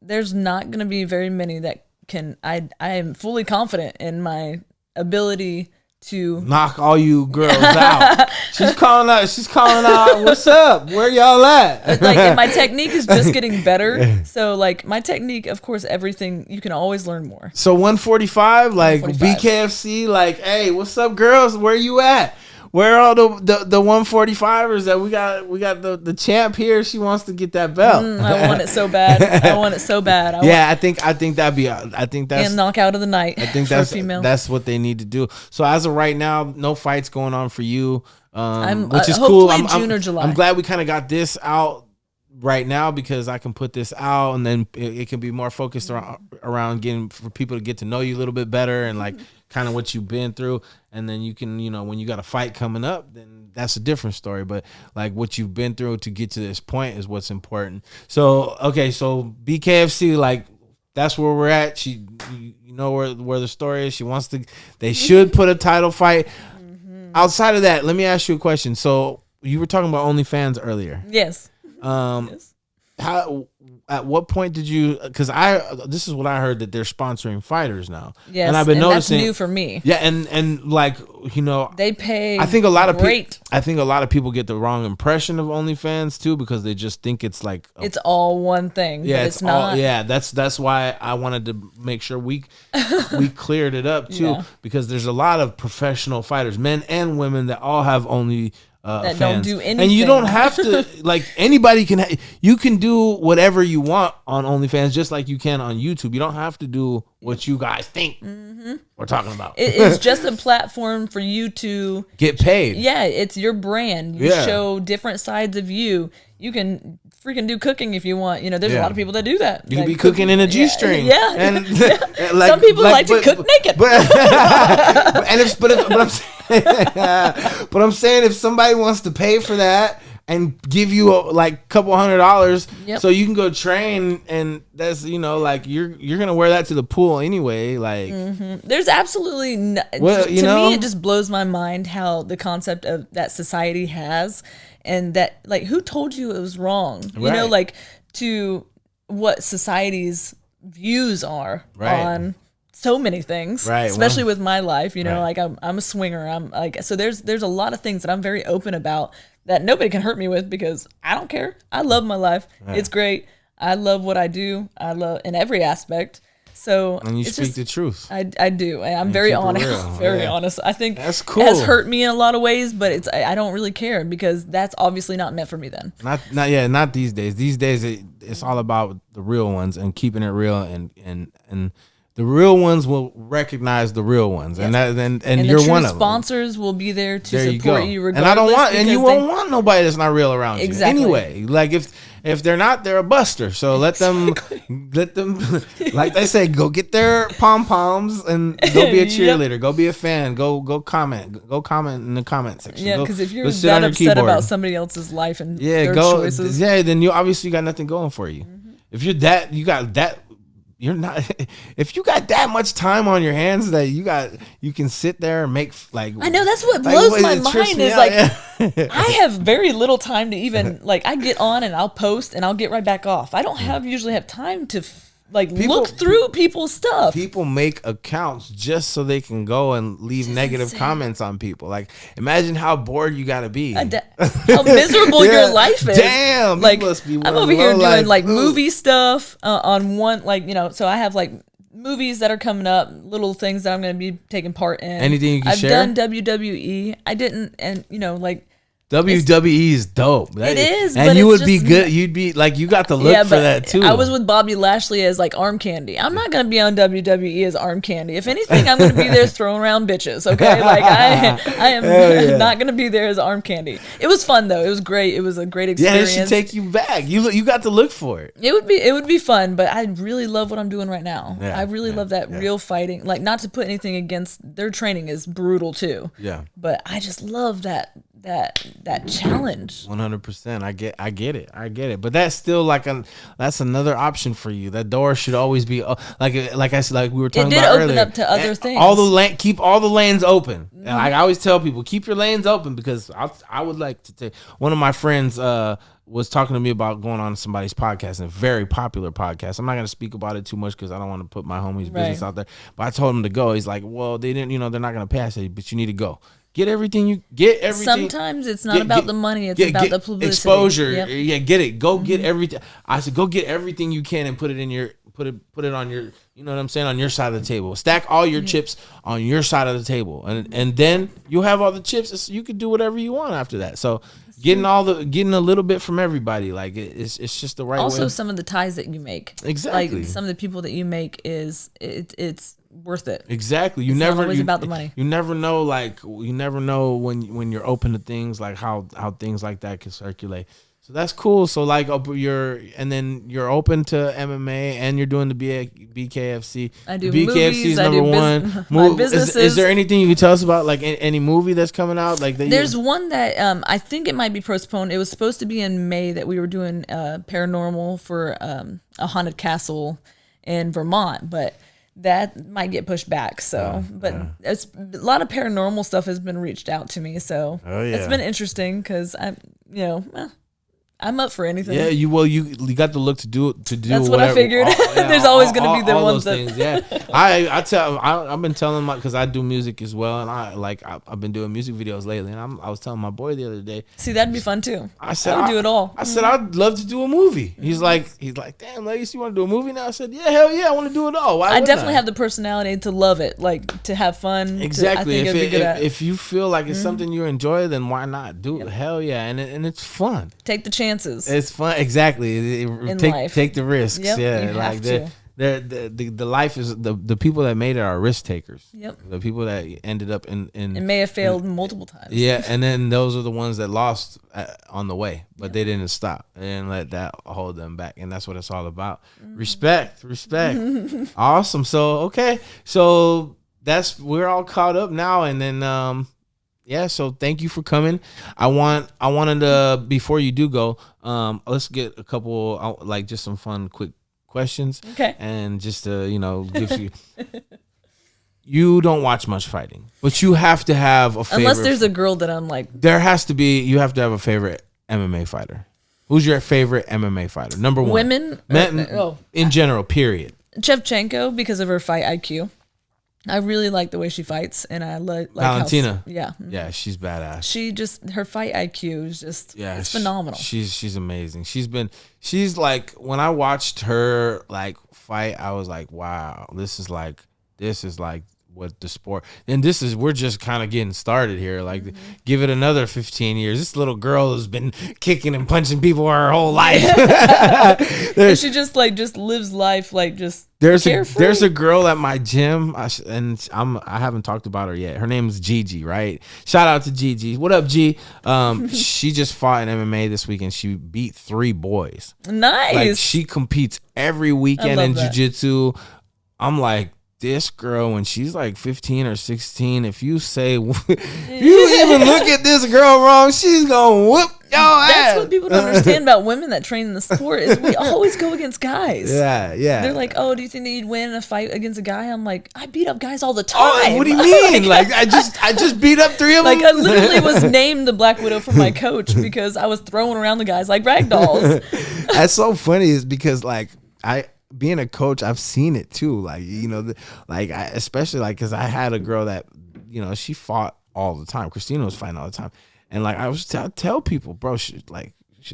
there's not going to be very many that can. I am fully confident in my ability to knock all you girls out. She's calling out. What's up? Where y'all at? Like my technique is just getting better. So like my technique, of course, everything you can always learn more. So 145, like 145. BKFC, like, hey, what's up, girls? Where you at? Where are all the 145ers that we got the champ here? She wants to get that belt. I want it so bad. I think that's and knockout of the night. I think that's what they need to do. So as of right now, no fights going on for you, which is cool. June or July. I'm glad we kind of got this out right now because I can put this out and then it can be more focused around getting for people to get to know you a little bit better and like kind of what you've been through, and then you can when you got a fight coming up, then that's a different story, but like what you've been through to get to this point is what's important. So okay, so BKFC, like that's where we're at. She where the story is. She wants to, they should put a title fight. Outside of that, let me ask you a question. So you were talking about OnlyFans earlier. Yes. Have how at what point did you? Because this is what I heard, that they're sponsoring fighters now. Yes, and I've been noticing that's new for me. Yeah, and like, you know, they pay. I think a lot of great. I think a lot of people get the wrong impression of OnlyFans too, because they just think it's like it's all one thing. Yeah, but it's not. Yeah, that's why I wanted to make sure we cleared it up too, because there's a lot of professional fighters, men and women, that all have only. That fans. don't do anything, and you don't have to like anybody can. You can do whatever you want on OnlyFans, just like you can on YouTube. You don't have to do what you guys think we're talking about. It's just a platform for you to get paid. Yeah, it's your brand. You show different sides of you. You can freaking do cooking if you want. You know, there's a lot of people that do that. You can be cooking in a G-string. Yeah. And like, some people like to cook naked. But I'm saying, if somebody wants to pay for that and give you like couple $100 so you can go train, and that's, you know, like you're gonna wear that to the pool anyway, like there's absolutely me it just blows my mind how the concept of that society has, and that, like, who told you it was wrong? You know, like, to what society's views are on so many things, especially with my life, you know, like I'm a swinger. I'm like, so there's a lot of things that I'm very open about that nobody can hurt me with, because I don't care. I love my life. It's great. I love what I do. I love in every aspect. So and you speak the truth. I do. And I'm very honest. Very honest. I think that's cool. It has hurt me in a lot of ways, but I don't really care, because that's obviously not meant for me then. Not these days. These days it's all about the real ones and keeping it real, and the real ones will recognize the real ones, and you're one of them. Sponsors will be there to support you regardless. And I don't want, and you won't want nobody that's not real around you anyway. Like, if they're not, they're a buster. So let them, like they say, go get their pom poms and go be a cheerleader. Go be a fan. Go comment in the comment section. Yeah, because if you're that upset about somebody else's life and their choices, then you obviously got nothing going for you. If you're that, you're not. If you got that much time on your hands that you can sit there and make, like, I know that's what blows my mind is like I have very little time to even, like, I get on and I'll post and I'll get right back off. I don't usually have time to look through people's stuff. People make accounts just so they can go and leave negative comments on people. Like, imagine how bored you gotta be. How miserable your life is. Damn, like, must be I'm over here doing like movie stuff on one, like, you know, so I have like movies that are coming up, little things that I'm going to be taking part in. Anything you can share? I've done WWE. I didn't, and you know, like, WWE is dope. It is, and but you it's would be just, good. You'd be like, you got the look for that too. I was with Bobby Lashley as like arm candy. I'm not gonna be on WWE as arm candy. If anything, I'm gonna be there throwing around bitches. Okay, like I am not gonna be there as arm candy. It was fun though. It was great. It was a great experience. Yeah, it should take you back. You got to look for it. It would be fun. But I really love what I'm doing right now. Yeah, I really love that real fighting. Like, not to put anything against their training is brutal too. Yeah, but I just love that challenge. 100%. I get it. But that's still that's another option for you. That door should always be like I said, like we were talking about earlier. It did open up to other things. Keep all the lanes open. Mm-hmm. And I always tell people, keep your lanes open, because I would like to take one of my friends was talking to me about going on somebody's podcast, and a very popular podcast. I'm not going to speak about it too much because I don't want to put my homie's business out there. But I told him to go. He's like, well, they didn't, they're not going to pass it, but you need to go. Get everything. Sometimes it's not about the money. It's about the publicity. Exposure. Yep. Yeah, get it. Go get everything. I said, go get everything you can and put it in your put it on your, you know what I'm saying, on your side of the table. Stack all your chips on your side of the table, and then you'll have all the chips. You can do whatever you want after that. So getting a little bit from everybody, like it's just the right way. Also, some of the ties that you make. Exactly. Like, some of the people that you make it's worth it. Exactly. It's not always about the money. You never know, when you're open to things, like how things like that can circulate. So that's cool. So like you're open to MMA, and you're doing the BKFC. I do BKFC movies. is number one. My businesses. Is there anything you can tell us about, like any movie that's coming out? Like there's one that I think it might be postponed. It was supposed to be in May, that we were doing paranormal for a haunted castle in Vermont, but that might get pushed back. So, it's a lot of paranormal stuff has been reached out to me. So it's been interesting because I'm up for anything. Yeah, you got the look to do That's what whatever. I figured. There's always going to be the ones that things. Yeah, I've been telling because I do music as well, and I've been doing music videos lately, and I was telling my boy the other day. See, that'd be fun too. I said I would do it all. I said I'd love to do a movie. He's like, damn, Legacy, you want to do a movie now? I said, yeah, hell yeah, I want to do it all. Why? I definitely have the personality to love it, like to have fun. Exactly. If you feel like it's something you enjoy, then why not do it? Hell yeah, and it's fun. Take the chances. It's fun. Exactly. Take the risks. Yep, yeah, you have to. The life is the people that made it are risk takers. Yep. The people that ended up in it may have failed multiple times. Yeah, and then those are the ones that lost on the way, but they didn't stop. They didn't let that hold them back, and that's what it's all about. Respect. Awesome. So so we're all caught up now, and then yeah. So thank you for coming. I wanted to, before you do go, let's get a couple just some fun quick questions. Okay. And just to, gives you you don't watch much fighting, but you have to have a favorite. Unless there's a girl that I'm like, you have to have a favorite MMA fighter. Who's your favorite MMA fighter? Number one. Women? In general, period. Shevchenko, because of her fight IQ. I really like the way she fights, and I like Valentina. Yeah, she's badass. Her fight IQ is just it's phenomenal. She's amazing. She's like, when I watched her like fight, I was like, wow, this is like what the sport, and we're just kind of getting started here. Like, give it another 15 years. This little girl has been kicking and punching people her whole life. And she just lives life like just. There's a girl at my gym, and I haven't talked about her yet. Her name's Gigi, right? Shout out to Gigi. What up, G? She just fought in MMA this weekend. She beat 3 boys. Nice. Like, she competes every weekend in jiu-jitsu. I'm like, this girl, when she's like 15 or 16, if you say you even look at this girl wrong, she's gonna whoop your ass. That's what people don't understand about women that train in the sport is we always go against guys. Yeah. They're like, oh, do you think that you'd win in a fight against a guy? I'm like, I beat up guys all the time. Oh, what do you mean? like I just beat up 3 of them. Like, I literally was named the Black Widow for my coach because I was throwing around the guys like rag dolls. That's so funny, is because being a coach, I've seen it too. Especially because I had a girl that, she fought all the time. Christina was fighting all the time. And I tell people, bro, she's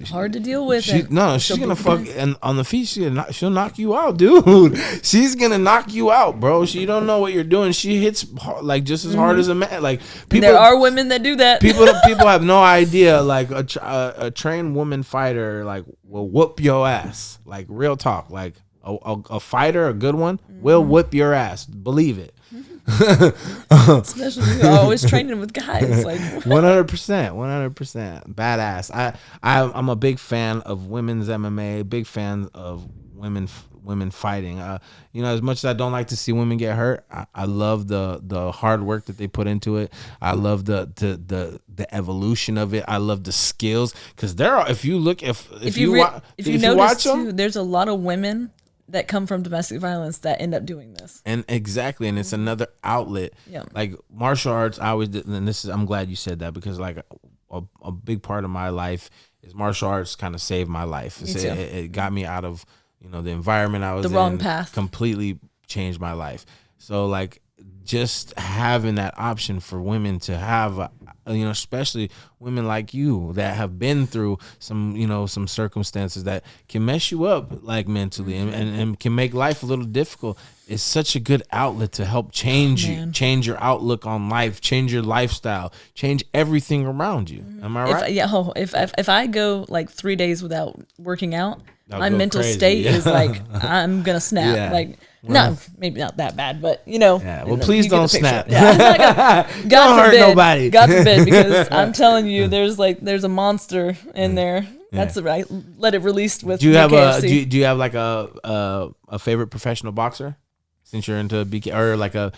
hard to deal with. She's going to fuck, and on the feet, she'll knock you out, dude. She's going to knock you out, bro. She don't know what you're doing. She hits just as hard as a man. There are women that do that. People have no idea. Like a trained woman fighter, will whoop your ass. Like, real talk. Like, a fighter, a good one, will whip your ass. Believe it. Especially you're always training with guys. 100%. Badass. I'm a big fan of women's MMA. Big fan of women fighting. As much as I don't like to see women get hurt, I love the hard work that they put into it. I love the evolution of it. I love the skills, because if you watch them, too, there's a lot of women that come from domestic violence that end up doing this. And exactly, and it's another outlet. Yeah. Like martial arts, I always did, and I'm glad you said that, because a big part of my life is martial arts. Kind of saved my life. It got me out of the environment I was in. The wrong path. Completely changed my life. So just having that option for women to have, especially women like you that have been through some circumstances that can mess you up mentally and can make life a little difficult. It's such a good outlet to help change your outlook on life, change your lifestyle, change everything around you. Am I right? If I go 3 days without working out, my mental state is I'm gonna snap. No, maybe not that bad, but Yeah, well, please don't snap. Yeah. Don't hurt nobody. God forbid, because I'm telling you, there's a monster in there. That's right. Let it release with. Do you have BKFC. do you have a favorite professional boxer? Since you're into BK, or a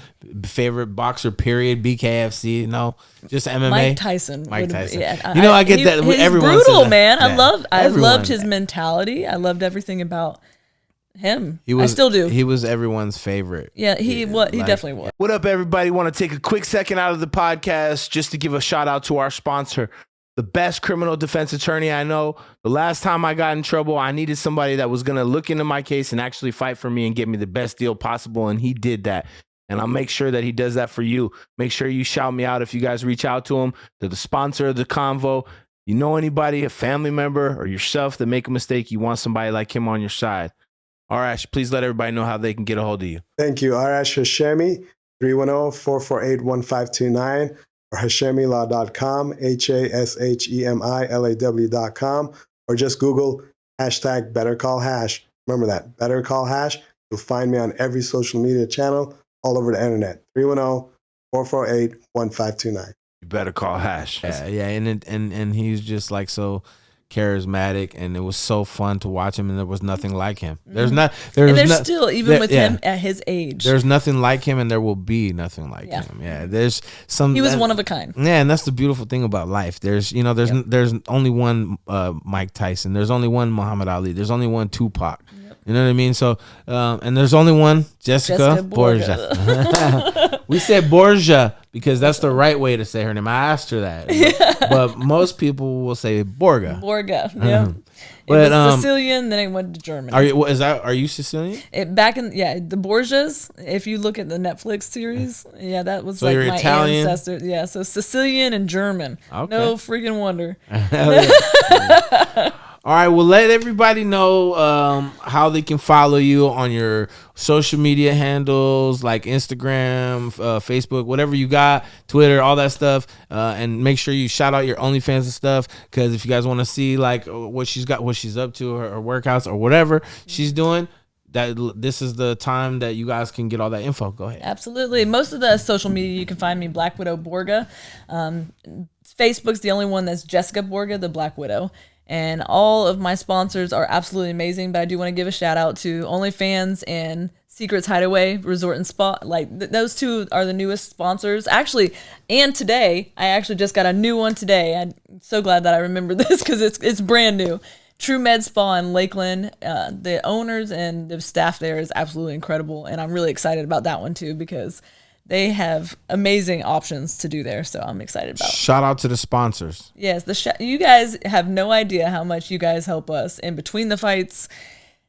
favorite boxer, period, BKFC, no, just MMA. Mike Tyson. I get that. He's everyone brutal, that. Man. Yeah. I loved his mentality. I loved everything about him. I still do. He was everyone's favorite. Yeah, he definitely was. What up, everybody? Want to take a quick second out of the podcast just to give a shout out to our sponsor, the best criminal defense attorney I know. The last time I got in trouble, I needed somebody that was going to look into my case and actually fight for me and get me the best deal possible. And he did that. And I'll make sure that he does that for you. Make sure you shout me out if you guys reach out to him. They're the sponsor of the Convo. You know anybody, a family member or yourself that make a mistake, you want somebody like him on your side. Arash, please let everybody know how they can get a hold of you. Thank you. Arash Hashemi, 310-448-1529 or hashemilaw.com, HASHEMILAW.com, or just Google hashtag Better Call Hash. Remember that, Better Call Hash. You'll find me on every social media channel all over the internet. 310-448-1529. You better call Hash. Yeah, and he's just like so charismatic, and it was so fun to watch him, and there was nothing like him. There's still, even with him at his age, there's nothing like him, and there will be nothing like him. Yeah, there's some. He was one of a kind. Yeah, and that's the beautiful thing about life. There's only one Mike Tyson. There's only one Muhammad Ali. There's only one Tupac. You know what I mean? So, and there's only one Jessica Borga. We said Borgia because that's the right way to say her name. I asked her that, but most people will say Borga. Borga, yeah. But it was Sicilian, then it went to German. Are you Sicilian? The Borgias. If you look at the Netflix series, that was like my Italian? ancestor. Yeah, so Sicilian and German. Okay. No freaking wonder. All right, well, let everybody know how they can follow you on your social media handles like Instagram, Facebook, whatever you got, Twitter, all that stuff. And make sure you shout out your OnlyFans and stuff, because if you guys want to see like what she's up to, her workouts or whatever she's doing, this is the time that you guys can get all that info. Go ahead. Absolutely. Most of the social media, you can find me Black Widow Borga. Facebook's the only one that's Jessica Borga, the Black Widow. And all of my sponsors are absolutely amazing, but I do want to give a shout out to OnlyFans and Secrets Hideaway Resort and Spa. Like those two are the newest sponsors. Actually, and today, I actually just got a new one today. I'm so glad that I remember this because it's brand new. True Med Spa in Lakeland. The owners and the staff there is absolutely incredible, and I'm really excited about that one too because they have amazing options to do there, so I'm excited about it. Shout out to the sponsors. Yes, you guys have no idea how much you guys help us in between the fights,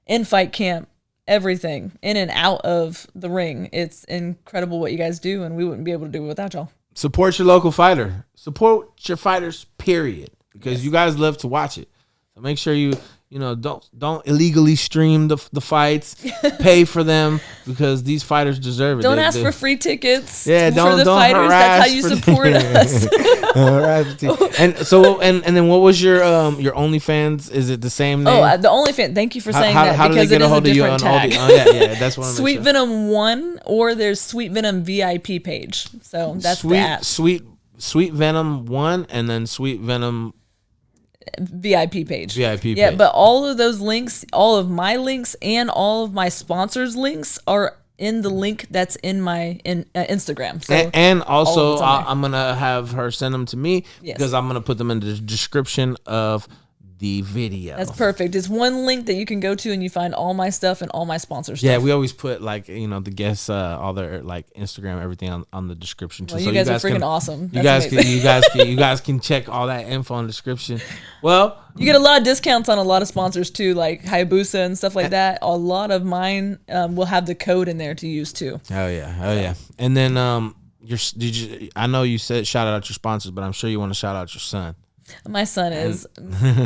in fight camp, everything, in and out of the ring. It's incredible what you guys do, and we wouldn't be able to do it without y'all. Support your local fighter. Support your fighters, period, because you guys love to watch it. So make sure you don't illegally stream the fights. Pay for them because these fighters deserve it. Don't ask for free tickets. Yeah, for the fighters. That's how you support us. And so and then what was your OnlyFans? Is it the same name? Oh, the OnlyFans. Thank you for saying that how because it is a different tag. Yeah, that's what I'm Sweet Venom 1 or there's Sweet Venom VIP page. So that's the app. Sweet Venom 1 and then Sweet Venom VIP page. Yeah, but all of those links, all of my links and all of my sponsors' links are in the link that's in my Instagram. So and also I'm going to have her send them to me because I'm going to put them in the description of the video. That's perfect. It's one link that you can go to and you find all my stuff and all my sponsor stuff. Yeah, we always put like, the guests, all their like Instagram, everything on the description too. Well, so you guys are freaking awesome. You guys can check all that info in the description. Well, you get a lot of discounts on a lot of sponsors too, like Hayabusa and stuff like that. A lot of mine will have the code in there to use too. Oh yeah. And then I know you said shout out your sponsors, but I'm sure you want to shout out your son. My son is,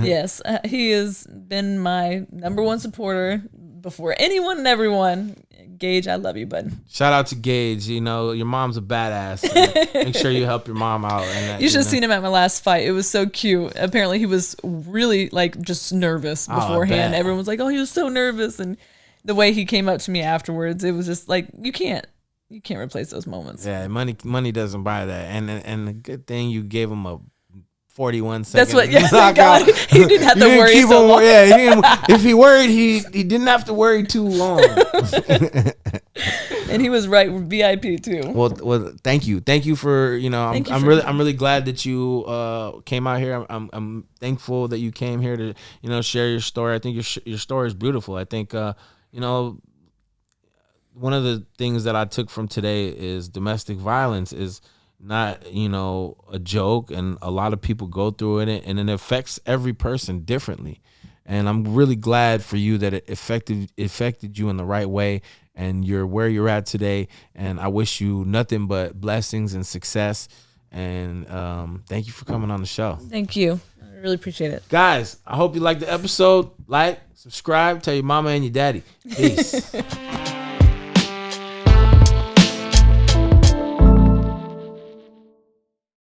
yes, he has been my number one supporter before anyone and everyone. Gage, I love you, bud. Shout out to Gage. Your mom's a badass. So make sure you help your mom out. And you should have seen him at my last fight. It was so cute. Apparently, he was really just nervous beforehand. Everyone was like, "Oh, he was so nervous," and the way he came up to me afterwards, it was just like you can't replace those moments. Yeah, money doesn't buy that, and the good thing you gave him a 41 seconds. That's what. Yeah, thank God. He didn't have to worry so long. If he worried, he didn't have to worry too long. And he was right with VIP too. Well, thank you for I'm really glad that you came out here. I'm thankful that you came here to share your story. I think your story is beautiful. I think one of the things that I took from today is domestic violence is not, you know, a joke, and a lot of people go through it, and it affects every person differently. And I'm really glad for you that it affected you in the right way, and you're where you're at today. And I wish you nothing but blessings and success. And thank you for coming on the show. Thank you. I really appreciate it. Guys, I hope you liked the episode. Like, subscribe, tell your mama and your daddy. Peace.